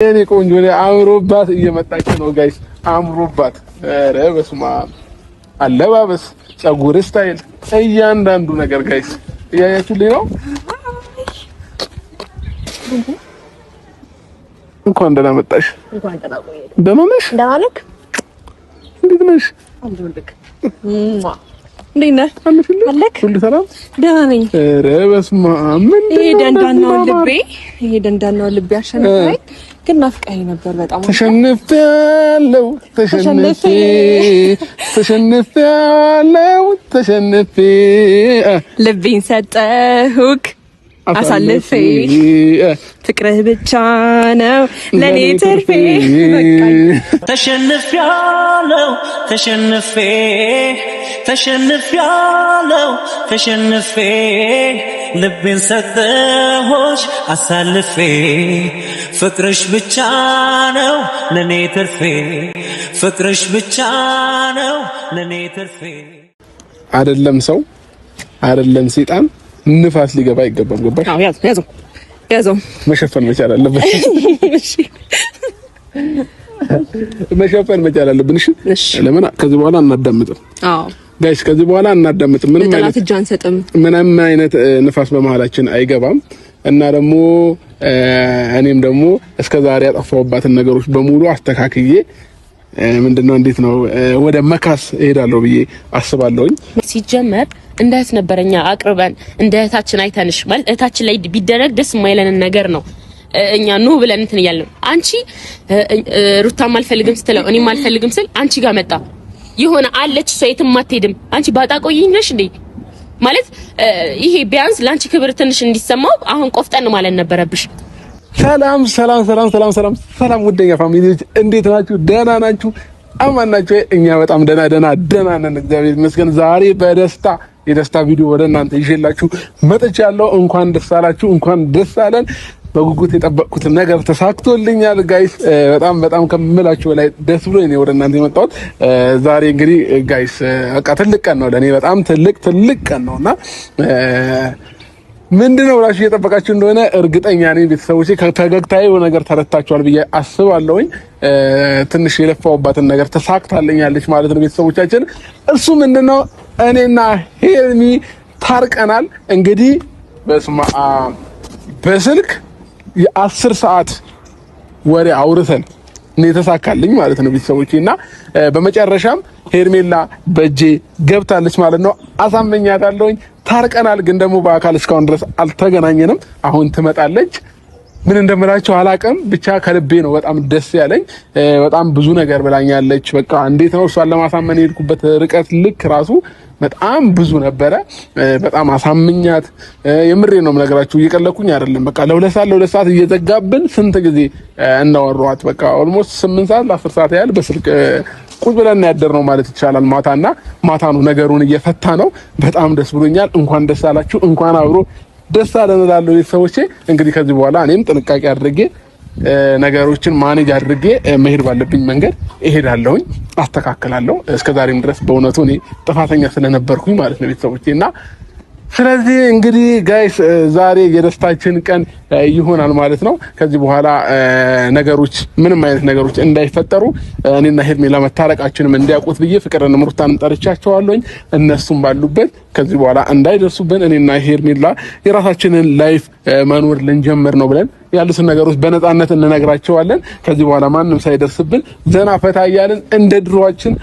የኔ ቆንጆ ነው አምሮባት እየመጣች ነው ጋይስ አምሮባት ኧረ በስመ አብ አለባበስ ፀጉር ስታይል እያንዳንዱ ነገር ጋይስ እያያችሁልኝ ነው እንኳን ደህና መጣሽ እንኳን ደህና ቆየሽ ደህና ነሽ ደህና ነህ እንዴት ነሽ አለሁልህ እንዴት ነህ አለክ ሁሉ ሰላም ደህና ነኝ ኧረ በስመ አብ ምን ይሄ ደንዳናው ልቤ አሸነፈኝ ግን ናፍቀኸኝ ነበር በጣም ተሸንፌያለሁ ልቤን ሰጠሁክ አሳልፌ ፍቅርህ ብቻ ነው ለኔ ትርፌ ተሸንፌ ልቤን ሰጠሁሽ አሳልፌ ፍቅርሽ ብቻ ነው ለኔ ትርፌ ፍቅርሽ ብቻ ነው ለኔ ትርፌ አይደለም ሰው አይደለም ሰይጣን ንፋስ ሊገባ አይገባም ገባሽ አዎ ያዘው መሸፈን መቻል አለበት እሺ መሸፈን መቻል አለብን እሺ ለምን ከዚህ በኋላ እናዳምጥም አዎ ጋይስ ከዚህ በኋላ እናዳምጥም ምንም አይነት ንፋስ በመሃላችን አይገባም እና ደግሞ እኔም ደግሞ እስከዛሬ ያጠፋውባትን ነገሮች በሙሉ አስተካክዬ ምንድነው እንዴት ነው ወደ መካስ እሄዳለሁ ብዬ አስባለሁኝ ሲጀመር እንደት ነበርኛ አቅርበን እንደታችን አይተንሽ ማለት እታችን ላይ ቢደረግ ደስ የማይለን ነገር ነው እኛ ነው ብለን እንትን ይያልን አንቺ ሩታም አልፈልግም ስትለው እኔም አልፈልግም ስል አንቺ ጋር መጣ ይሆነ አለች ሰይትም አትሄድም አንቺ ባጣቆይኝ ነሽ እንዴ ማለት ይሄ ቢያንስ ላንቺ ክብር ትንሽ እንዲሰማው አሁን ቆፍጠን ማለት ነበረብሽ ሰላም ውደኛ ፋሚሊዎች እንዴት ናችሁ ደህና ናችሁ አማን ናችሁ እኛ በጣም ደህና ነን እግዚአብሔር ይመስገን ዛሬ የደስታ ቪዲዮ ወደ እናንተ ይዤላችሁ መጥቻለሁ እንኳን ደስ አላችሁ እንኳን ደስ አለን በጉጉት የጠበቅኩት ነገር ተሳክቶልኛል ጋይስ በጣም ከምላችሁ ላይ ደስ ብሎኝ ነው ወደ እናንተ የመጣሁት ዛሬ እንግዲህ ጋይስ በቃ ትልቅ ቀን ነው ለኔ በጣም ትልቅ ቀን ነውና ምንድነው ብላችሁ እየጠበቃችሁ እንደሆነ እርግጠኛ ነኝ ቤተሰቦቼ ከተገግታዬ ነገር ተረታችኋል ብዬ አስባለሁኝ ትንሽ የለፋውባትን ነገር ተሳክታለኛለች ማለት ነው ቤተሰቦቻችን እሱ ምንድነው እኔና ሄርሚ ታርቀናል እንግዲህ በስልክ የ10 ሰዓት ወሬ አውርተን ነው የተሳካልኝ ማለት ነው ቤተሰቦቼና በመጨረሻም ሄርሜላ በእጄ ገብታለች ማለት ነው አሳመኛታለሁኝ ታርቀናል ግን ደግሞ በአካል እስካሁን ድረስ አልተገናኘንም አሁን ትመጣለች ምን እንደምላችሁ አላቀም ብቻ ከልቤ ነው በጣም ደስ ያለኝ በጣም ብዙ ነገር ብላኛለች በቃ እንዴት ነው እሷን ለማሳመን የሄድኩበት ርቀት ልክ ራሱ በጣም ብዙ ነበረ በጣም አሳምኛት የምሬ ነው የምነግራችሁ እየቀለኩኝ አይደለም በቃ ለሁለት ሰዓት እየዘጋብን ስንት ጊዜ እናወራኋት በቃ ኦልሞስት 8 ሰዓት ለ10 ሰዓት ያህል በስልክ ቁጭ ብለን ያደርነው ማለት ይቻላል ማታ ነው ነገሩን እየፈታ ነው በጣም ደስ ብሎኛል እንኳን ደስ አላችሁ እንኳን አብሮ ደስ አለን እላለሁ ቤተሰቦቼ እንግዲህ ከዚህ በኋላ እኔም ጥንቃቄ አድርጌ ነገሮችን ማኔጅ አድርጌ መሄድ ባለብኝ መንገድ እሄዳለሁኝ አስተካክላለሁ እስከዛሬም ድረስ በእውነቱ እኔ ጥፋተኛ ስለነበርኩኝ ማለት ነው ቤተሰቦቼና ስለዚህ እንግዲህ ጋይስ ዛሬ የደስታችን ቀን ይሆናል ማለት ነው ከዚህ በኋላ ነገሮች ምንም አይነት ነገሮች እንዳይፈጠሩ እኔና ሄርሜላ መታረቃችንም እንዲያውቁት ብዬ ፍቅርን ምሩታን ጠርቻቸዋለሁኝ እነሱም ባሉበት ከዚህ በኋላ እንዳይደርሱብን እኔና ሄርሜላ የራሳችንን ላይፍ መኖር ልንጀምር ነው ብለን ያሉትን ነገሮች በነፃነት እንነግራቸዋለን ከዚህ በኋላ ማንም ሳይደርስብን ዘና ፈታ እያልን እንደ ድሮአችን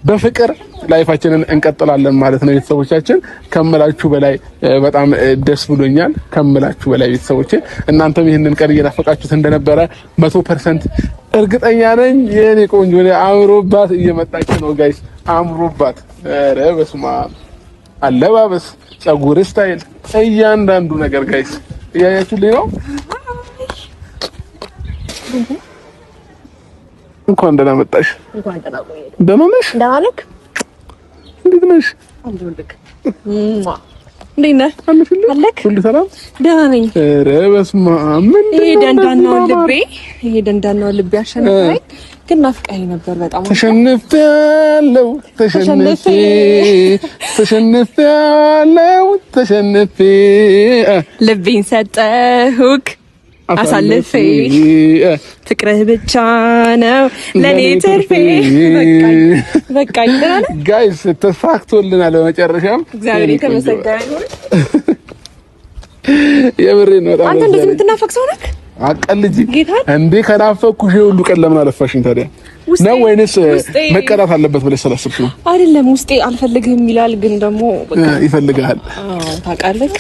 በፍቅር ላይፋችንን እንቀጥላለን ማለት ነው ቤተሰቦቻችን ከመላችሁ በላይ በጣም ደስ ብሎኛል ከመላችሁ በላይ ቤተሰቦቼ እናንተም ይሄንን ቀን እየናፈቃችሁት እንደነበረ 100% እርግጠኛ ነኝ የኔ ቆንጆ ነው አምሮባት እየመጣች ነው ጋይስ አምሮባት ኧረ በስመ አብ አለባበስ ፀጉር ስታይል እያንዳንዱ ነገር ጋይስ እያያችሁልኝ ነው እንኳን ደህና መጣሽ እንኳን ደህና ቆየሽ ደህና ነሽ እንዴት ነሽ አለሁልህ እንዴት ነህ አለክ ሁሉ ሰላም ደህና ነኝ ኧረ በስመ አብ ይሄ ደንዳናው ልቤ አሸነፈኝ ግን ናፍቀኸኝ ነበር በጣም ተሸንፌያለሁ ልቤን ሰጠሁክ አሳልፌ ፍቅርህ ብቻ ነው ለኔ ትርፌ። በቃኝ ጋይስ ተሳክቶልናል በመጨረሻም እግዚአብሔር የተመሰገነ ይሁን። የምሬን ነው። አንተ እንደዚህ የምትናፈቅ ሰው ነህ? አቀልጂ እንዴ ከናፈኩሽ ሁሉ ቀን ለምን አለፋሽኝ ታዲያ? ነው ወይንስ መቀጣት አለበት ብለሽ ስላሰብሽ ነው? አይደለም ውስጤ አልፈልግህም ይላል፣ ግን ደግሞ በቃ ይፈልጋል። ታውቃለህ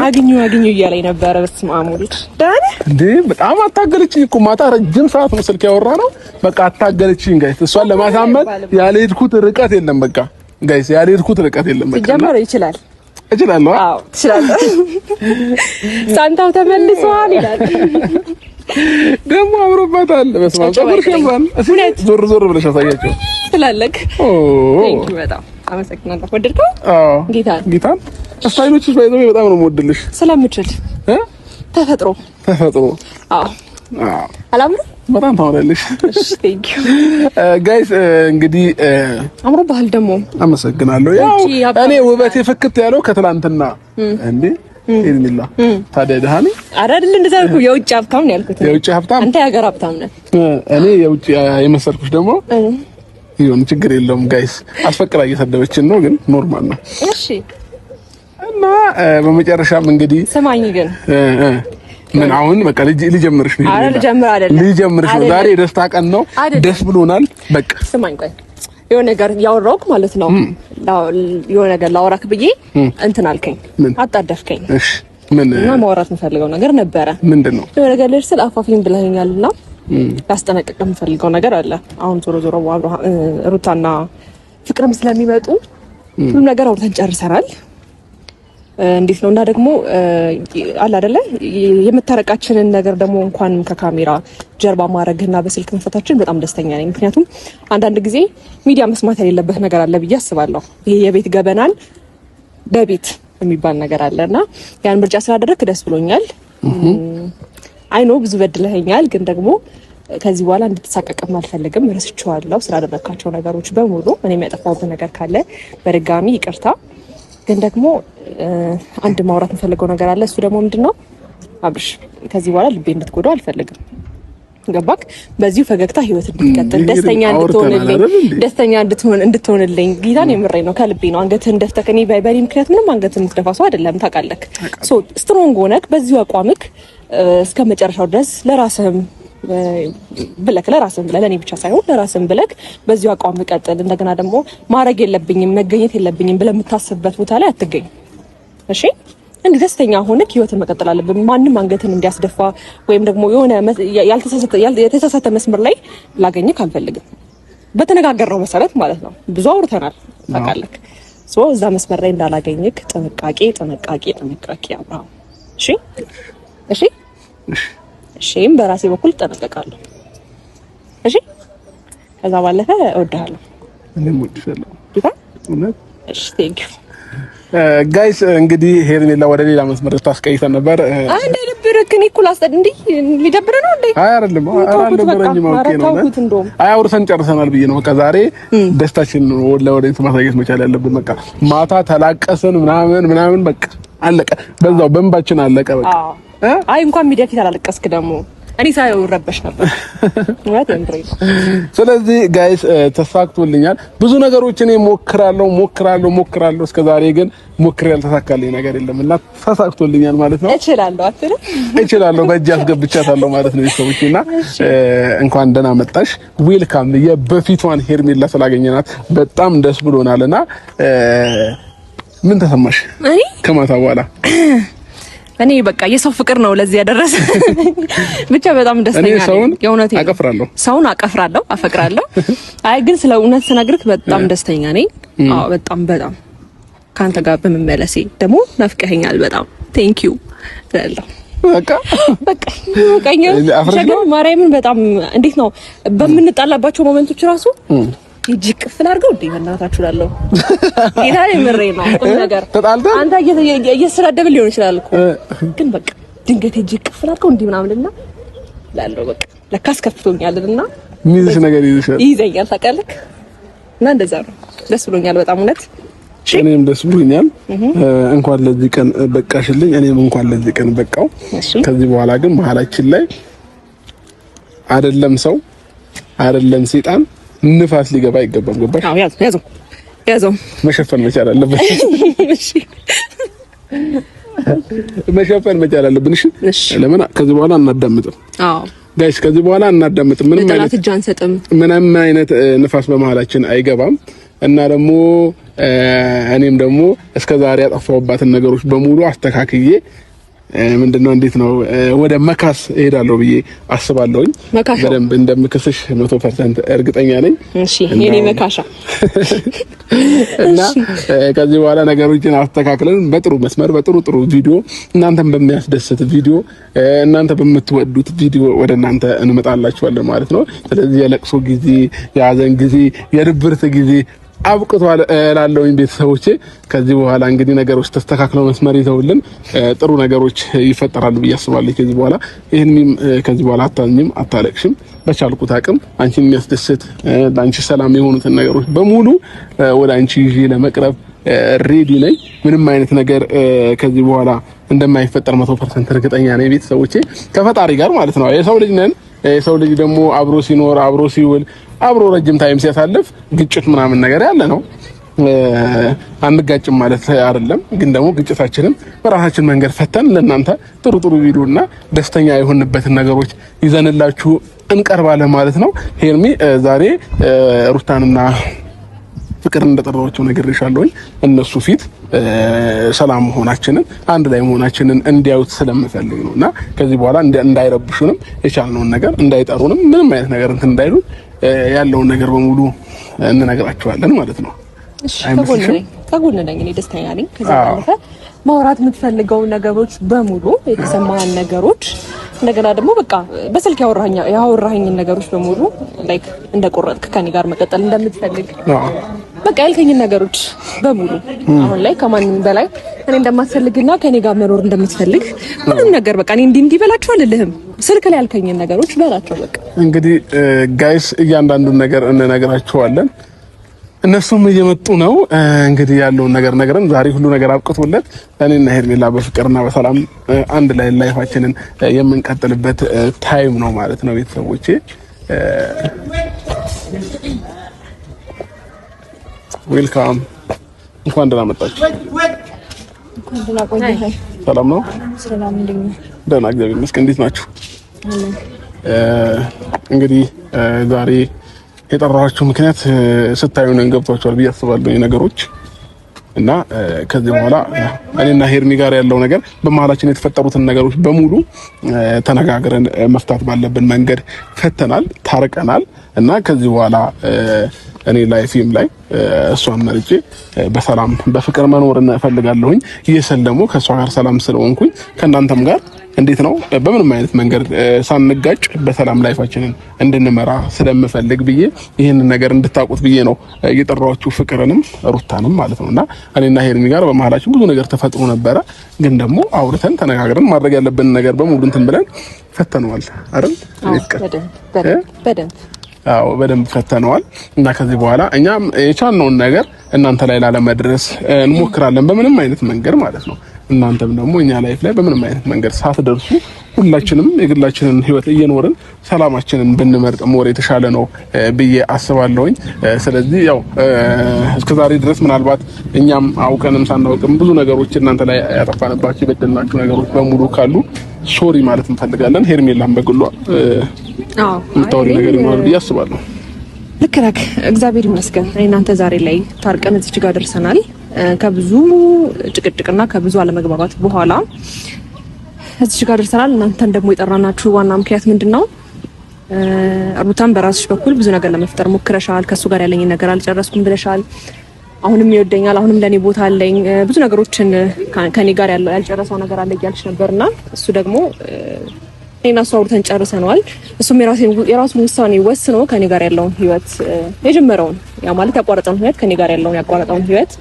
አግኙ እያለኝ ነበረ። በስመ አብ ወልድ ዳነ እንዴ በጣም አታገለችኝ እኮ ማታ ረጅም ሰዓት ነው ስልክ ያወራ ነው። በቃ አታገለችኝ ጋይስ። እሷን ለማሳመን ያልሄድኩት ርቀት የለም። በቃ ጋይስ ያልሄድኩት ርቀት የለም። በቃ ጀመረ ይችላል እችላለሁ። አዎ ትችላለህ። ሳንታው ተመልሷል ይላል ደግሞ አምሮባታል። በስመ አብ ተበርከባል። ዞር ብለሽ አሳያቸው ትላለህ። ቴንክ ዩ በጣም አመሰግናለሁ። ወደድከው? አዎ ጌታን ስታይሎችሽ ባይዘው በጣም ነው የምወድልሽ። ስለምችል ተፈጥሮ አዎ አላምሩ በጣም ታወራለሽ። እሺ ቴንክ ዩ ጋይስ። እንግዲህ አምሮባል ደግሞ አመሰግናለሁ። ያው እኔ ውበቴ ፍክት ያለው ከትላንትና እንዴ ሄርሜላ ታዲያ ደሃ ነኝ አይደል? እንደዛ እኮ የውጭ ሀብታም ነው ያልኩት። የውጭ ሀብታም አንተ የሀገር ሀብታም ነህ። እኔ የውጭ የመሰልኩሽ ደግሞ ይሁን ችግር የለውም ጋይስ። አስፈቅራ እየሰደበችን ነው ግን ኖርማል ነው። እሺ እና በመጨረሻም እንግዲህ ሰማኝ ግን ምን አሁን በቃ ልጀምርሽ ነው ልጀምርሽ ነው። ዛሬ የደስታ ቀን ነው፣ ደስ ብሎናል። በቃ ሰማኝ ቆይ የሆነ ነገር ያወራሁት ማለት ነው። የሆነ ነገር ላወራክ ብዬ እንትን አልከኝ፣ አጣደፍከኝ። እሺ ምን እና ማውራት የምፈልገው ነገር ነበረ። ምንድነው? የሆነ ነገር ልጅ ስለ አፋፊን ብለኸኛልና ያስጠነቅቅ የምፈልገው ነገር አለ። አሁን ዞሮ ሩታና ፍቅርም ስለሚመጡ ሁሉም ነገር አውርተን ጨርሰናል። እንዴት ነው እና ደግሞ አለ አይደለ የምታረቃችንን ነገር ደግሞ እንኳን ከካሜራ ጀርባ ማድረግና በስልክ መፈታችን በጣም ደስተኛ ነኝ። ምክንያቱም አንዳንድ ጊዜ ሚዲያ መስማት የሌለበት ነገር አለ ብዬ አስባለሁ። ይሄ የቤት ገበናን በቤት የሚባል ነገር አለና ያን ምርጫ ስላደረክ ደስ ብሎኛል። አይኖ ብዙ በድለኸኛል፣ ግን ደግሞ ከዚህ በኋላ እንድትሳቀቅም አልፈልግም። ረስቼዋለሁ ስላደረካቸው ነገሮች በሙሉ። እኔም ያጠፋሁት ነገር ካለ በድጋሚ ይቅርታ። ግን ደግሞ አንድ ማውራት የምፈልገው ነገር አለ። እሱ ደግሞ ምንድነው አብርሽ፣ ከዚህ በኋላ ልቤ እንድትጎዳው አልፈልግም። ገባክ? በዚሁ ፈገግታ ህይወት እንድትቀጥል ደስተኛ እንድትሆንልኝ ጌታን የምሬ ነው፣ ከልቤ ነው። አንገትህን ደፍተህ እኔ በኔ ምክንያት ምንም አንገትህን የምትደፋ ሰው አይደለም ታውቃለህ። ሶ ስትሮንግ ሆነክ በዚሁ አቋምክ እስከ መጨረሻው ድረስ ለራስህም ብለክ ለኔ ብቻ ሳይሆን ለራስህም ብለክ በዚሁ አቋም ቀጥል። እንደገና ደግሞ ማድረግ የለብኝም መገኘት የለብኝም ብለህ የምታስብበት ቦታ ላይ አትገኝ። እሺ እንዴ ደስተኛ ሆነክ ህይወትን መቀጠል አለብን። ማንም አንገትን እንዲያስደፋ ወይም ደግሞ የሆነ የተሳሳተ መስመር ላይ ላገኘክ አልፈልግም። በተነጋገርነው መሰረት ማለት ነው። ብዙ አውርተናል ታውቃለህ። ሶ እዛ መስመር ላይ እንዳላገኘክ ጥንቃቄ አብርሃም። እሺም በራሴ በኩል ተጠነቀቃለሁ። እሺ ከዛ ባለፈ እወድሃለሁ። እኔም እወድሻለሁ። እሺ ቴንክ ዩ ጋይስ። እንግዲህ ሄርሜላ ወደ ሌላ መስመር ታስቀይተን ነበር። አንዴ ልብርክ እኔ እኮ ላስጠድ እንዴ ሊደብር ነው እንዴ? አይ አይደለም አይ አውርተን ጨርሰናል ብዬ ነው። በቃ ዛሬ ደስታችን ነው ወደ ማሳየት መቻል ያለብን። በቃ ማታ ተላቀስን ምናምን በቃ አለቀ። በዛው በእንባችን አለቀ በቃ። አይ እንኳን ሚዲያ ፊት አላለቀስክ ደግሞ እኔ ሳይው ረበሽ ነበር ማለት እንዴ። ስለዚህ ጋይስ ተሳክቶልኛል። ብዙ ነገሮች እኔ ሞክራለሁ እስከዛሬ ግን ሞክሬ ያልተሳካልኝ ነገር የለምና ተሳክቶልኛል ማለት ነው። እችላለሁ በእጅ አስገብቻታለሁ ማለት ነው። ሰዎችና እንኳን ደህና መጣሽ ዌልካም። የበፊቷን ሄርሜላ ስላገኘናት በጣም ደስ ብሎናልና ምን ተሰማሽ ከማታ በኋላ? እኔ በቃ የሰው ፍቅር ነው ለዚህ ያደረሰ። ብቻ በጣም ደስተኛ ነኝ። የእውነት ሰውን አቀፍራለሁ፣ አፈቅራለሁ። አይ ግን ስለ እውነት ስነግርህ በጣም ደስተኛ ነኝ። አዎ በጣም ካንተ ጋር በመመለሴ ደግሞ ናፍቀኸኛል በጣም ቴንክ ዩ እላለሁ። በቃ ማርያምን በጣም እንዴት ነው በምንጣላባቸው ሞመንቶች ራሱ እጅ ቅፍል አድርገው እንዴ በእናታችሁ ላለው ጌታ የምሬ ነው ነገር አንተ እየሰዳደብን ሊሆን ይችላል እኮ ግን በቃ ድንገት እጅ ቅፍል አድርገው እንዴ ምናምንና ላለው በቃ ለካስ ከፍቶኛልና ሚዝሽ ነገር ይዘኛል ታውቃለህ። እና እንደዛ ነው ደስ ብሎኛል በጣም እውነት እኔም ደስ ብሎኛል። እንኳን ለዚህ ቀን በቃሽልኝ፣ እኔም እንኳን ለዚህ ቀን በቃው። ከዚህ በኋላ ግን መሀላችን ላይ አይደለም ሰው አይደለም ሰይጣን ንፋስ ሊገባ አይገባም። ገባሽ? አዎ ያዘው መሸፈን መቻል አለበት። እሺ መሸፈን መቻል አለብን። እሺ ለምን ከዚህ በኋላ እናዳምጥም? አዎ ጋይስ ከዚህ በኋላ እናዳምጥም። ምንም አይነት ንፋስ በመሀላችን አይገባም። እና ደግሞ እኔም ደግሞ እስከዛሬ ያጠፋሁባትን ነገሮች በሙሉ አስተካክዬ ምንድነው እንዴት ነው ወደ መካስ እሄዳለሁ ብዬ አስባለሁኝ። በደንብ እንደምክስሽ 100% እርግጠኛ ነኝ። እሺ የኔ መካሻ እና ከዚህ በኋላ ነገሮችን አስተካክለን በጥሩ መስመር በጥሩ ቪዲዮ እናንተን በሚያስደስት ቪዲዮ እናንተ በምትወዱት ቪዲዮ ወደ እናንተ እንመጣላችኋለን ማለት ነው። ስለዚህ የለቅሶ ጊዜ፣ የሀዘን ጊዜ፣ የድብርት ጊዜ አብቅቷል እላለሁኝ ቤተሰቦቼ። ከዚህ በኋላ እንግዲህ ነገሮች ተስተካክለው መስመር ይዘውልን ጥሩ ነገሮች ይፈጠራሉ ብዬ አስባለሁ። ከዚህ በኋላ ይሄንም ከዚህ በኋላ አታዝኝም፣ አታለቅሽም። በቻልኩት አቅም አንቺን የሚያስደስት ለአንቺ ሰላም የሆኑትን ነገሮች በሙሉ ወደ አንቺ ይዤ ለመቅረብ ሬዲ ነኝ። ምንም አይነት ነገር ከዚህ በኋላ እንደማይፈጠር 100% እርግጠኛ ነኝ ቤተሰቦቼ፣ ከፈጣሪ ጋር ማለት ነው። የሰው ልጅ ነን። የሰው ልጅ ደግሞ አብሮ ሲኖር አብሮ ሲውል አብሮ ረጅም ታይም ሲያሳልፍ ግጭት ምናምን ነገር ያለ ነው። አንጋጭም ማለት አይደለም፣ ግን ደግሞ ግጭታችንን በራሳችን መንገድ ፈተን ለእናንተ ጥሩ ቪዲዮና ደስተኛ የሆንበትን ነገሮች ይዘንላችሁ እንቀርባለን ማለት ነው። ሄርሚ ዛሬ ሩታንና ፍቅር እንደጠራቸው ነግሬሻለሁኝ። እነሱ ፊት ሰላም መሆናችንን አንድ ላይ መሆናችንን እንዲያዩት ስለምፈልግ ነውና ከዚህ በኋላ እንዳይረብሹንም የቻልነውን ነገር እንዳይጠሩንም ምንም አይነት ነገር እንትን እንዳይሉ ያለውን ነገር በሙሉ እንነግራቸዋለን ማለት ነው። እሺ ከጎን ነኝ እኔ ደስተኛ ነኝ። ከዛ ባለፈ ማውራት የምትፈልገው ነገሮች በሙሉ የተሰማህን ነገሮች እንደገና ደግሞ በቃ በስልክ ያወራኸኝ ነገሮች በሙሉ ላይክ እንደቆረጥክ ከኔ ጋር መቀጠል እንደምትፈልግ በቃ ያልከኝ ነገሮች በሙሉ አሁን ላይ ከማንም በላይ እኔ እንደማትፈልግና ከኔ ጋር መኖር እንደምትፈልግ ምንም ነገር በቃ እኔ እንዲህ በላችሁ አልልህም። ስልክ ላይ ያልከኝ ነገሮች በላቸው በቃ። እንግዲህ ጋይስ እያንዳንዱን ነገር እንነግራችኋለን። እነሱም እየመጡ ነው። እንግዲህ ያለውን ነገር ነግረን ዛሬ ሁሉ ነገር አብቅቶለት እኔና ሄርሜላ በፍቅርና በሰላም አንድ ላይ ላይፋችንን የምንቀጥልበት ታይም ነው ማለት ነው ቤተሰቦቼ። ዌልካም፣ እንኳን ደህና መጣችሁ። እንኳን ደህና ቆያችሁ። ሰላም ነው? ሰላም እንደምን? ደህና እግዚአብሔር ይመስገን። እንዴት ናችሁ? እንግዲህ ዛሬ የጠራኋችሁ ምክንያት ስታዩ ነው ገብቷችኋል ብዬ አስባለሁ ነገሮች እና ከዚህ በኋላ እኔና ሄርሚ ጋር ያለው ነገር በመሀላችን የተፈጠሩትን ነገሮች በሙሉ ተነጋግረን መፍታት ባለብን መንገድ ፈተናል፣ ታርቀናል እና ከዚህ በኋላ እኔ ላይፊም ላይ እሷን መርጬ በሰላም በፍቅር መኖር እፈልጋለሁኝ። ይህን ደግሞ ከእሷ ጋር ሰላም ስለሆንኩኝ ከእናንተም ጋር እንዴት ነው በምንም አይነት መንገድ ሳንጋጭ በሰላም ላይፋችንን እንድንመራ ስለምፈልግ ብዬ ይሄንን ነገር እንድታውቁት ብዬ ነው እየጠራኋችሁ ፍቅርንም ሩታንም ማለት ነውና እኔና ሄርሚ ጋር በመሀላችን ብዙ ነገር ተፈጥሮ ነበረ። ግን ደግሞ አውርተን ተነጋግረን ማድረግ ያለብን ነገር በሙሉ እንትን ብለን ፈተነዋል አይደል? በደንብ ፈተነዋል እና ከዚህ በኋላ እኛም የቻልነውን ነገር እናንተ ላይ ላለመድረስ እንሞክራለን በምንም አይነት መንገድ ማለት ነው። እናንተም ደግሞ እኛ ላይፍ ላይ በምንም አይነት መንገድ ሳትደርሱ ሁላችንም የግላችንን ህይወት እየኖርን ሰላማችንን ብንመርጥ ሞር የተሻለ ነው ብዬ አስባለሁኝ። ስለዚህ ያው እስከዛሬ ድረስ ምናልባት እኛም አውቀንም ሳናውቅም ብዙ ነገሮች እናንተ ላይ ያጠፋንባችሁ የበደልናችሁ ነገሮች በሙሉ ካሉ ሶሪ ማለት እንፈልጋለን። ሄርሜላም በግሏ የምታወሪ ነገር ይኖራል ብዬ አስባለሁ። ልክ ነህ። እግዚአብሔር ይመስገን እናንተ ዛሬ ላይ ታርቀን እዚህ ጋር ደርሰናል። ከብዙ ጭቅጭቅና ከብዙ አለመግባባት በኋላ እዚህ ጋር ደርሰናል። እናንተን ደግሞ የጠራናችሁ ዋና ምክንያት ምንድነው? ሩታን በራስሽ በኩል ብዙ ነገር ለመፍጠር ሞክረሻል። ከሱ ጋር ያለኝን ነገር አልጨረስኩም ብለሻል። አሁንም ይወደኛል፣ አሁንም ለኔ ቦታ አለኝ፣ ብዙ ነገሮችን ከኔ ጋር ያልጨረሰው ነገር አለ እያልሽ ነበርና እሱ ደግሞ እኔና እሱ አውርተን ጨርሰናል። እሱም የራሱን ውሳኔ ወስኖ ከኔ ጋር ያለውን ህይወት የጀመረውን ያ ማለት ያቋረጠውን ህይወት ከኔ ጋር ያለውን ያቋረጠውን ህይወት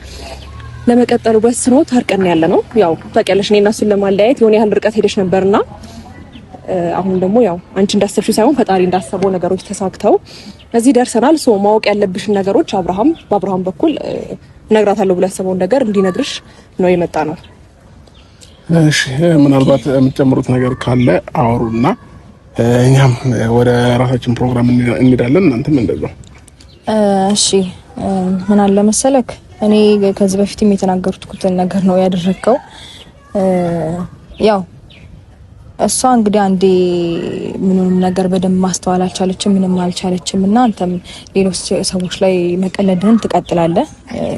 ለመቀጠል ወስኖ ታርቀን ያለ ነው። ያው ታውቂያለሽ እኔና እሱን ለማለያየት የሆነ ያህል ርቀት ሄደሽ ነበርና አሁን ደግሞ ያው አንቺ እንዳሰብሽው ሳይሆን ፈጣሪ እንዳሰበው ነገሮች ተሳክተው እዚህ ደርሰናል። ማወቅ ያለብሽን ነገሮች በአብርሃም በኩል ነግራታለሁ ብሎ ያሰበውን ነገር እንዲነግርሽ ነው የመጣ ነው። እሺ ምናልባት የምትጨምሩት ነገር ካለ አውሩና እኛም ወደ ራሳችን ፕሮግራም እንሄዳለን። እናንተም እንደዛው። እሺ ምን አለ መሰለክ እኔ ከዚህ በፊትም የተናገርኩት ነገር ነው ያደረከው። ያው እሷ እንግዲህ አንዴ ምንም ነገር በደንብ ማስተዋል አልቻለችም፣ ምንም አልቻለችም እና አንተም ሌሎች ሰዎች ላይ መቀለድህን ትቀጥላለህ።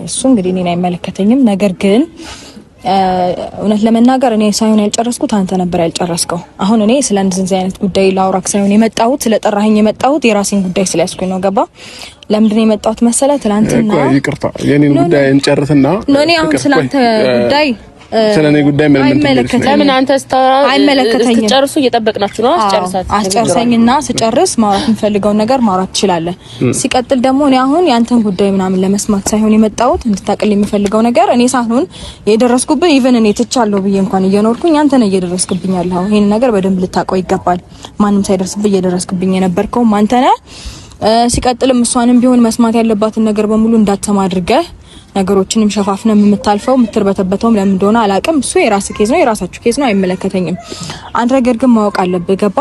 እሱ እንግዲህ እኔን አይመለከተኝም። ነገር ግን እውነት ለመናገር እኔ ሳይሆን ያልጨረስኩት አንተ ነበር ያልጨረስከው። አሁን እኔ ስለ እንደዚህ አይነት ጉዳይ ላውራክ ሳይሆን የመጣሁት ስለጠራኸኝ የመጣሁት የራሴን ጉዳይ ስለያዝኩኝ ነው። ገባ? ለምንድን ነው የመጣሁት መሰለህ? ትናንትና ይቅርታ የኔን ጉዳይ እንጨርስና እኔ አሁን ስላንተ ጉዳይ ስለኔ ጉዳይ ምን አይመለከተኝም። ለምን አንተ ስትጨርሱ እየጠበቅናችሁ ነው? አስጨርሰኝና ስጨርስ ማውራት የምፈልገው ነገር ማውራት ትችላለህ። ሲቀጥል ደግሞ እኔ አሁን ያንተን ጉዳይ ምናምን ለመስማት ሳይሆን የመጣሁት እንድታቅል የምፈልገው ነገር እኔ ሳይሆን የደረስኩብኝ ኢቭን እኔ ትቻለሁ ብዬ እንኳን እየኖርኩኝ አንተ ነህ እየደረስክብኝ ያለኸው። ይሄን ነገር በደንብ ልታውቀው ይገባል። ማንም ሳይደርስብኝ እየደረስክብኝ የነበርከው አንተ ነህ። ሲቀጥልም እሷንም ቢሆን መስማት ያለባትን ነገር በሙሉ እንዳትሰማ አድርገህ ነገሮችንም ሸፋፍነ የምታልፈው የምትርበተበተው ለምን እንደሆነ አላውቅም። እሱ የራስ ኬዝ ነው፣ የራሳችሁ ኬዝ ነው፣ አይመለከተኝም። አንተ ነገር ግን ማወቅ አለብህ። ገባ?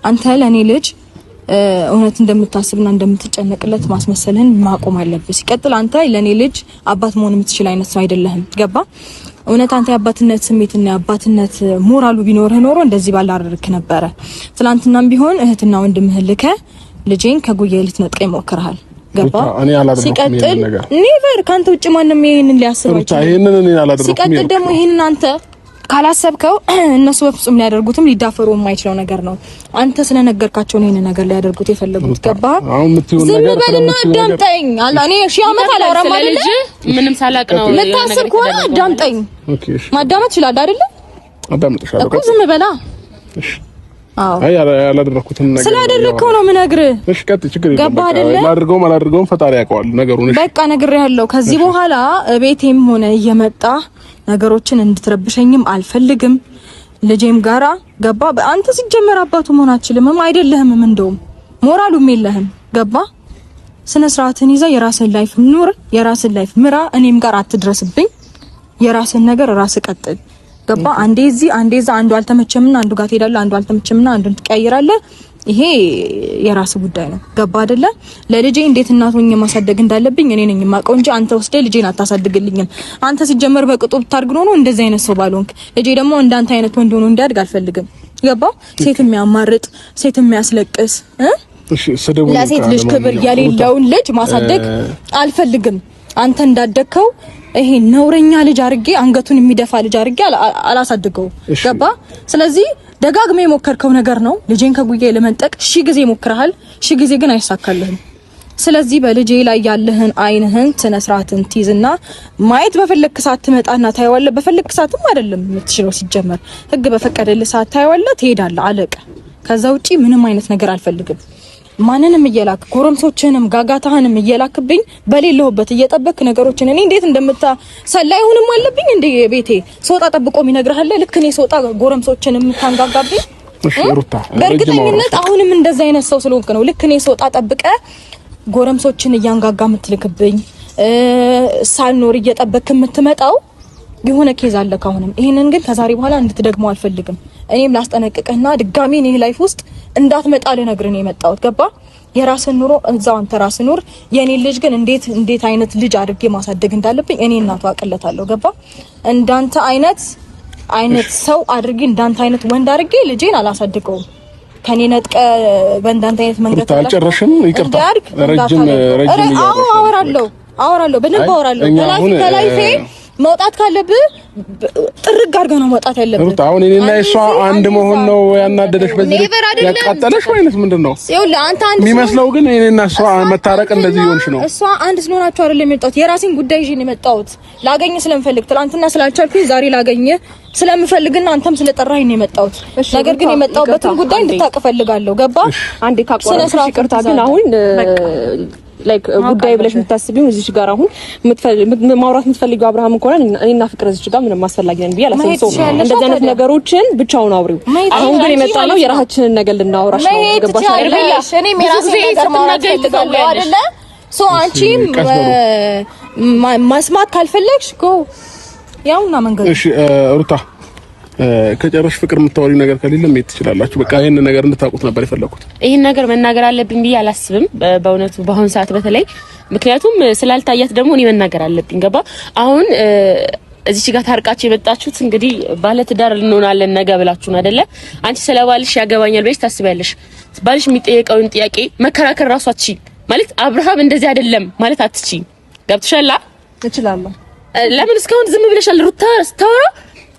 አንተ ለኔ ልጅ እውነት እንደምታስብና እንደምትጨነቅለት ማስመሰልህን ማቆም አለብህ። ሲቀጥል አንተ ለኔ ልጅ አባት መሆን የምትችል አይነት ሰው አይደለህም። ገባ? እውነት አንተ የአባትነት ስሜትና የአባትነት ሞራሉ ቢኖርህ ኖሮ እንደዚህ ባላደረክ ነበረ። ትናንትናም ቢሆን እህትና ወንድምህን ልከህ ልጄን ከጉያዬ ልትነጥቀኝ ሞክረሃል። ገባ? ሲቀጥል ኔቨር ካንተ ውጭ ማንንም ይሄንን ሊያስብ አይችልም። ሲቀጥል ደግሞ ይሄንን አንተ ካላሰብከው እነሱ በፍጹም ሊያደርጉትም ሊዳፈሩ የማይችለው ነገር ነው። አንተ ስለነገርካቸው ነው ይሄንን ነገር ሊያደርጉት የፈለጉት። ገባ? ዝም በልና አዳምጠኝ። እኔ ሺህ ዓመት አላወራም አይደል? ምንም ሳላቅ ነው ልታስብ ከሆነ አዳምጠኝ። ማዳመጥ ይችላል አይደል? አዳምጥሻለሁ እኮ ዝም በላ። እሺ አይ ያላደረኩትን ነገር ስላደረከው ነው የምነግርህ። እሺ ቀጥ ችግር የለም። አላደርገውም ፈጣሪ ያውቀዋል ነገሩን። እሺ በቃ ነግሬሃለሁ። ከዚህ በኋላ ቤቴም ሆነ እየመጣ ነገሮችን እንድትረብሸኝም አልፈልግም። ልጄም ጋራ ገባ? አንተ ሲጀመር አባቱ መሆን አትችልም አይደለህም። እንደውም ሞራሉም የለህም። ገባ? ስነ ስርዓትን ይዘህ የራስን ላይፍ ኑር፣ የራስን ላይፍ ምራ። እኔም ጋር አትድረስብኝ። የራስን ነገር ራስ ቀጥል። ገባ? አንዴ እዚህ አንዴ እዛ፣ አንዱ አልተመቸምና አንዱ ጋር ትሄዳለህ፣ አንዱ አልተመቸምና አንዱን ትቀያይራለህ። ይሄ የራስ ጉዳይ ነው። ገባ አይደለ? ለልጄ እንዴት እናት ሆኜ ማሳደግ እንዳለብኝ እኔ ነኝ የማውቀው እንጂ አንተ ወስደህ ልጄን አታሳድግልኝም። አንተ ሲጀመር በቅጡ ብታርግ ነው እንደዚህ አይነት ሰው ባልሆንክ። ልጄ ደግሞ እንዳንተ አይነት ወንድ ሆኖ እንዲያድግ አልፈልግም። ገባ? ሴት የሚያማርጥ ሴት የሚያስለቅስ ለሴት ልጅ ክብር የሌለውን ልጅ ማሳደግ አልፈልግም። አንተ እንዳደግከው ይሄ ነውረኛ ልጅ አርጌ አንገቱን የሚደፋ ልጅ አርጌ አላሳድገው። ገባ? ስለዚህ ደጋግሜ የሞከርከው ነገር ነው። ልጄን ከጉዬ ለመንጠቅ ሺህ ጊዜ ሞክረሃል፣ ሺህ ጊዜ ግን አይሳካልህም። ስለዚህ በልጄ ላይ ያለህን አይንህን ስነ ስርዓትን ትይዝና ማየት በፈለክ ሰዓት ትመጣና ታየዋለህ። በፈለክ ሰዓትም አይደለም የምትችለው፣ ሲጀመር ህግ በፈቀደልህ ሰዓት ታየዋለህ፣ ትሄዳለህ፣ አለቀ። ከዛ ውጪ ምንም አይነት ነገር አልፈልግም። ማንንም እየላክ ጎረምሶችንም ጋጋታህንም እየላክብኝ በሌለሁበት እየጠበክ ነገሮችን እኔ እንዴት ሰላይሁንም አለብኝ እንደ ቤቴ ሶጣ ጠብቆም ይነግርሃል። ልክ እኔ ሶጣ ጎረምሶችንም ታንጋጋብኝ። በእርግጠኝነት አሁንም እንደዛ አይነት ሰው ስለሆንክ ነው። ልክ እኔ ሶጣ ጠብቀ ጎረምሶችን እያንጋጋ የምትልክብኝ ሳልኖር እየጠበክ የምትመጣው የሆነ ኬዝ አለ ካሁንም። ይሄንን ግን ከዛሬ በኋላ እንድትደግመው አልፈልግም። እኔም ላስጠነቅቅህና ድጋሚ እኔ ላይፍ ውስጥ እንዳትመጣ ልነግርህ ነው የመጣሁት። ገባ? የራስን ኑሮ እዛው አንተ ራስህ ኑር። የኔ ልጅ ግን እንዴት አይነት ልጅ አድርጌ ማሳደግ እንዳለብኝ እኔ እናቱ አቅለታለሁ። ገባ? እንዳንተ አይነት ሰው አድርጌ እንዳንተ አይነት ወንድ አድርጌ ልጄን አላሳድገውም። ከኔ ነጥቀ በእንዳንተ አይነት መንገድ ታጨረሽም። ይቅርታ ረጅም አወራለሁ በደንብ አወራለሁ። ከላይፌ መውጣት ካለብህ ጥርግ አድርገህ ነው መውጣት ያለብህ። አሁን እኔና እሷ አንድ መሆን ነው ያናደደሽ? በዚህ ያቃጠለሽ ወይስ ምንድነው? ይኸውልህ አንተ አንድ የሚመስለው ግን እኔና እሷ መታረቅ እንደዚህ ይሆንሽ ነው። እሷ አንድ ስለሆናችሁ አይደለም የመጣሁት፣ የራሴን ጉዳይ ይዤ ነው የመጣሁት። ላገኝ ስለምፈልግ ትናንትና ስላልቻልኩኝ ዛሬ ላገኝ ስለምፈልግና አንተም ስለጠራኸኝ ነው የመጣሁት። ነገር ግን የመጣሁበትን ጉዳይ እንድታውቅ እፈልጋለሁ። ገባ? አንዴ ካቆራሽ ይቅርታ። ግን አሁን ላይክ ጉዳይ ብለሽ የምታስቢው እዚህ ጋር አሁን ማውራት የምትፈልጊው አብርሃም እንኳን እኔና ፍቅር እዚህ ጋር ምንም አስፈላጊ ነን ብዬ አላስብም። እንደዚህ አይነት ነገሮችን ብቻውን አውሪው። አሁን ግን የመጣነው የራሳችንን ነገር ልናወራሽ ነው። ገባሽ አይደል? እኔም የራሴን ነገር ማውራት ፈልጋለሁ አይደለ? ሶ አንቺም መስማት ካልፈለግሽ ጎ ያውና መንገድ። እሺ ሩታ ከጨረሽ ፍቅር የምታወሪው ነገር ከሌለ መሄድ ትችላላችሁ። በቃ ይሄን ነገር እንድታውቁት ነበር የፈለኩት። ይሄን ነገር መናገር አለብኝ ብዬ አላስብም በእውነቱ በአሁን ሰዓት በተለይ ምክንያቱም ስላልታያት ደግሞ እኔ መናገር አለብኝ። ገባ አሁን እዚህ ጋር ታርቃችሁ የመጣችሁት እንግዲህ ባለ ትዳር እንሆናለን ነገ ብላችሁ ነው አይደለ? አንቺ ስለባልሽ ያገባኛል ብለሽ ታስቢያለሽ። ባልሽ የሚጠየቀውን ጥያቄ መከራከር ራሱ አትችይ ማለት አብርሃም እንደዚህ አይደለም ማለት አትችይ። ገብቶሻል? እችላለሁ። ለምን እስካሁን ዝም ብለሻል? ሩታ ስታወራ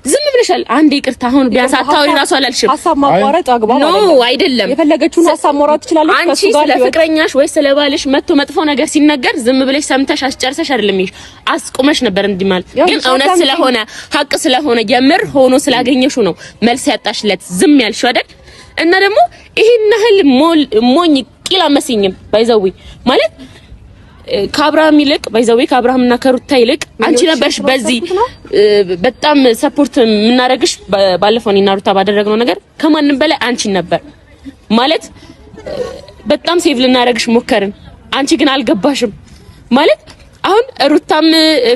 ዝም ብለሻል። አንዴ ይቅርታ አሁን ቢያንስ አታውሪ ራሱ አላልሽም። ሀሳብ ማቋረጥ አግባብ አይደለም። የፈለገችውን ሀሳብ ማውራት ትችላለች። አንቺ ስለ ፍቅረኛሽ ወይ ስለ ባልሽ መጥፎ ነገር ሲነገር ዝም ብለሽ ሰምተሽ አስጨርሰሽ አይደለም ይሄ አስቁመሽ ነበር እንዲማል። ግን እውነት ስለሆነ ሀቅ ስለሆነ የምር ሆኖ ስላገኘሽው ነው መልስ ያጣሽለት ዝም ያልሽው አይደል? እና ደግሞ ይሄን ያህል ሞኝ ቂላ መስኝም ባይዘዊ ማለት ከአብርሃም ይልቅ ባይዘዌ ከአብርሃምና ከሩታ ይልቅ አንቺ ነበርሽ በዚህ በጣም ሰፖርት የምናደርግሽ። ባለፈው እኔና ሩታ ባደረግነው ነገር ከማንም በላይ አንቺ ነበር ማለት በጣም ሴቭ ልናደርግሽ ሞከርን። አንቺ ግን አልገባሽም ማለት አሁን ሩታም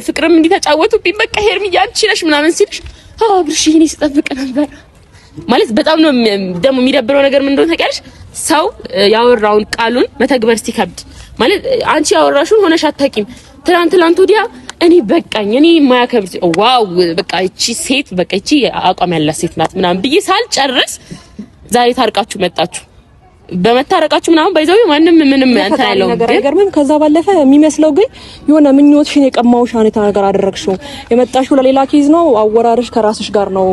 ፍቅርም እንዲተጫወቱብኝ በቃ ሄርሚያ አንቺ ነሽ ምናምን ሲልሽ አብርሽ ይሄኔ ስጠብቅ ነበር ማለት በጣም ነው ደግሞ የሚደብረው ነገር ምን እንደሆነ ታውቂያለሽ? ሰው ያወራውን ቃሉን መተግበር ሲከብድ ማለት አንቺ ያወራሽውን ሆነሽ አታውቂም። ትላንት ወዲያ እኔ በቃኝ እኔ ማያከብር ዋው በቃ እቺ ሴት በቃ እቺ አቋም ያላት ሴት ናት ምናምን ብዬ ሳልጨርስ ዛሬ ታርቃችሁ መጣችሁ። በመታረቃችሁ ምናምን ባይዘው ማንም ምንም አንተ ያለው ነገር ምን ከዛ ባለፈ የሚመስለው ግን የሆነ ምኞትሽን የቀማውሽ አይነት ነገር አደረግሽው። የመጣሽው ለሌላ ኬዝ ነው። አወራርሽ ከራስሽ ጋር ነው።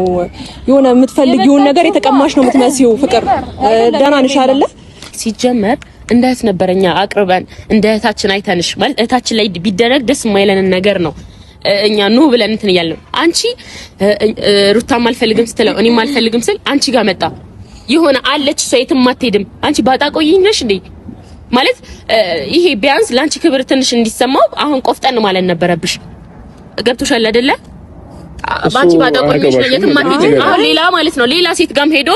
የሆነ የምትፈልጊውን ነገር የተቀማሽ ነው የምትመስይው። ፍቅር ደህና ነሽ አይደለ? ሲጀመር እንደ እህት ነበረኛ አቅርበን እንደ እህታችን አይተንሽ ማለት እህታችን ላይ ቢደረግ ደስ የማይለንን ነገር ነው እኛ ኑ ብለን እንትን እያልን አንቺ ሩታም አልፈልግም ስትለው እኔም አልፈልግም ስል አንቺ ጋር መጣ የሆነ አለች እሷ የትም አትሄድም። አንቺ ባጣቆይኝ ነሽ እንዴ ማለት ይሄ ቢያንስ ላንቺ ክብር ትንሽ እንዲሰማው አሁን ቆፍጠን ማለት ነበረብሽ። ገብቶሻል አይደለ? ባንቺ ባጣቆይኝ ነሽ የትም አትሄድም። አሁን ሌላ ማለት ነው ሌላ ሴት ጋርም ሄዶ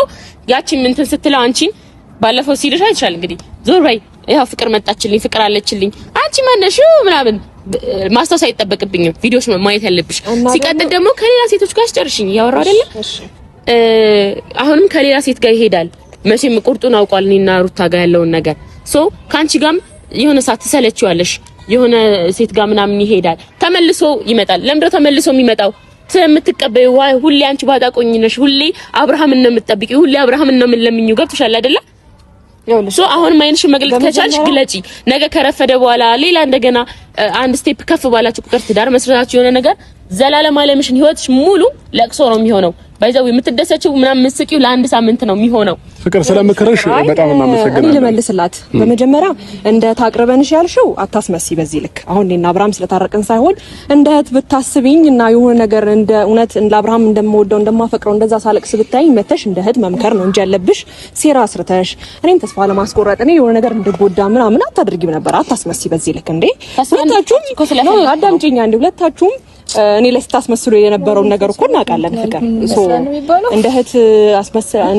ያቺን እንትን ስትለው አንቺን ባለፈው ሲልሽ አይቻል እንግዲህ ዞር በይ ያው ፍቅር መጣችልኝ ፍቅር አለችልኝ አንቺ ማነሽ ምናምን ማስታወስ አይጠበቅብኝም። ቪዲዮሽ ማየት ያለብሽ። ሲቀጥል ደግሞ ከሌላ ሴቶች ጋር አስጨርሽኝ ያወራው አይደለ? አሁንም ከሌላ ሴት ጋር ይሄዳል። መቼም ቁርጡን አውቋል እኔና ሩታ ጋር ያለውን ነገር ሶ ካንቺ ጋርም የሆነ ሰዓት ትሰለችዋለሽ። የሆነ ሴት ጋር ምናምን ይሄዳል ተመልሶ ይመጣል። ለምንድነው ተመልሶ የሚመጣው? ስለምትቀበዩ ዋይ ሁሌ አንቺ ባጣቆኝ ነሽ። ሁሌ አብርሃምን ነው የምትጠብቂው። ሁሌ አብርሃምን ነው የምትለምኚው። ገብቶሻል አይደለ? ሶ አሁን ማይንሽን መግለጽ ከቻልሽ ግለጪ። ነገ ከረፈደ በኋላ ሌላ እንደገና አንድ ስቴፕ ከፍ ባላችሁ ቁጥር ትዳር መስራታችሁ የሆነ ነገር ዘላለም አለምሽን ህይወትሽ ሙሉ ለቅሶ ነው የሚሆነው። ባይዘው የምትደሰችው ምናምን መስቂው ለአንድ ሳምንት ነው የሚሆነው። ፍቅር ስለምክርሽ በጣም እናመሰግናለን። ልመልስላት በመጀመሪያ እንደ ታቅርበንሽ ያልሽው አታስመሲ በዚህ ልክ። አሁን እኔና አብርሃም ስለታረቅን ሳይሆን እንደ እህት ብታስቢኝ እና የሆነ ነገር እንደ እውነት እንደ አብርሃም እንደምወደው እንደማፈቅረው እንደዛ ሳለቅስ ብታይኝ መተሽ እንደ እህት መምከር ነው እንጂ ያለብሽ ሴራ አስርተሽ እኔም ተስፋ ለማስቆረጥ እኔ የሆነ ነገር እንድጎዳ ምናምን አታድርጊም ነበር። አታስመሲ በዚህ ልክ እንዴ። ሁለታችሁም አዳምጪኝ አንዴ ሁለታችሁም እኔ ላይ ስታስመስሉ የነበረውን ነገር እኮ እናውቃለን። ፍቅር ሶ እንደ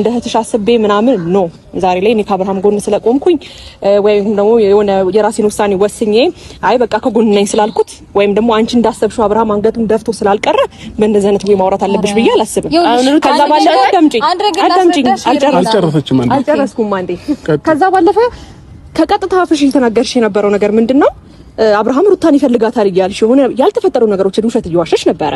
እህትሽ አስቤ ምናምን ነው ዛሬ ላይ እኔ ከአብርሃም ጎን ስለቆምኩኝ ወይም ደግሞ የሆነ የራሴን ውሳኔ ወስኜ አይ በቃ ከጎን ነኝ ስላልኩት ወይም ደግሞ አንቺ እንዳሰብሽው አብርሃም አንገቱን ደፍቶ ስላልቀረ በእንደዚህ አይነት ወይ ማውራት አለብሽ ብዬ አላስብም። ከዛ ባለፈ አዳምጪኝ አልጨረስኩም አንዴ። ከዛ ባለፈ ከቀጥታ አፍሽ የተናገርሽ የነበረው ነገር ምንድነው? አብርሃም ሩታን ይፈልጋታል እያልሽ የሆነ ያልተፈጠሩ ነገሮችን ውሸት እየዋሸሽ ነበረ።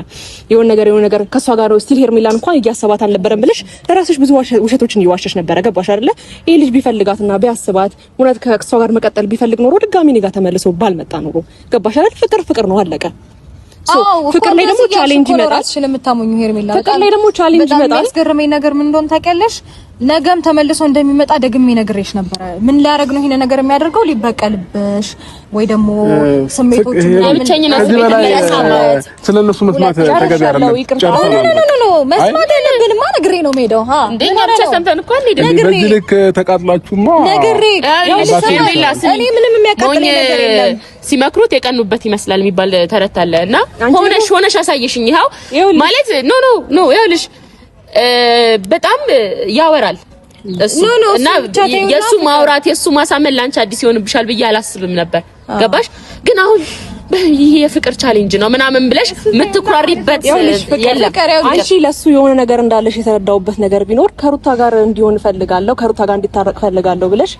የሆነ ነገር ከሷ ጋር ነው ስቲል ሄርሜላን እንኳን እያሰባት አልነበረም ብለሽ ለራስሽ ብዙ ውሸቶችን እየዋሸሽ ነበረ። ገባሽ አይደለ? ይሄ ልጅ ቢፈልጋትና ቢያስባት እውነት ከሷ ጋር መቀጠል ቢፈልግ ኖሮ ድጋሚ እኔ ጋር ተመልሶ ባልመጣ ኖሮ። ገባሽ አይደል? ፍቅር ነው አለቀ። ፍቅር ላይ ደግሞ ቻሌንጅ ይመጣል። ስለምታሞኙ ሄርሜላ ፍቅር ላይ ደግሞ ቻሌንጅ ይመጣል። ያስገረመኝ ነገር ምን እንደሆነ ታውቂያለሽ? ነገም ተመልሶ እንደሚመጣ ደግሜ ነግሬሽ ነበረ። ምን ሊያደርግ ነው ይሄን ነገር የሚያደርገው? ሊበቀልብሽ ወይ ደግሞ ስሜቶቹ ለብቻኝነት ስለነሱ መስማት ተገቢ አይደለም። ኖ መስማት ያለብንማ ነግሬ ነው የምሄደው። እንደኛ ብቻ ሰምተን እኮ አንሄድም። በዚህ ልክ ተቃጥላችሁማ ነግሬ እኔ ምንም የሚያቃጥል ነገር የለም። ሲመክሩት የቀኑበት ይመስላል የሚባል ተረት አለ እና ሆነሽ አሳየሽኝ። ይኸው ማለት ኖ ይኸውልሽ በጣም ያወራል እሱ እና የሱ ማውራት የሱ ማሳመን ላንቺ አዲስ ይሆንብሻል ብዬ አላስብም ነበር። ገባሽ? ግን አሁን ይሄ የፍቅር ቻሌንጅ ነው ምናምን ብለሽ የምትኩራሪበት የለም። አንቺ ለሱ የሆነ ነገር እንዳለሽ የተረዳውበት ነገር ቢኖር ከሩታ ጋር እንዲሆን ፈልጋለሁ፣ ከሩታ ጋር እንዲታረቅ ፈልጋለሁ ብለሽ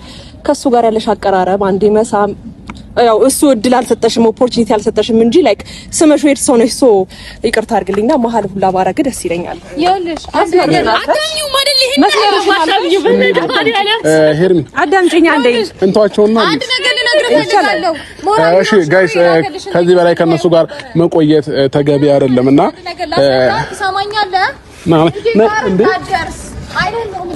ከሱ ጋር ያለሽ አቀራረብ አንዴ መሳም ያው እሱ እድል አልሰጠሽም፣ ኦፖርቹኒቲ አልሰጠሽም እንጂ ላይክ ስመሽ ሄድ ሰው ነሽ። ሶ ይቅርታ አድርግልኝና መሀል ሁላ ባረግ ደስ ይለኛል። ይኸውልሽ አታምኚው ማለት ይሄን ሄርሚ አዳምጪኝ አንዴ እንቷቸውና አንድ ነገር ልነግርህ ፈልጋለሁ። እሺ ጋይስ ከዚህ በላይ ከነሱ ጋር መቆየት ተገቢ አይደለምና ነገር ላስረዳ ትሰማኛለህ? እንዴ አይደለም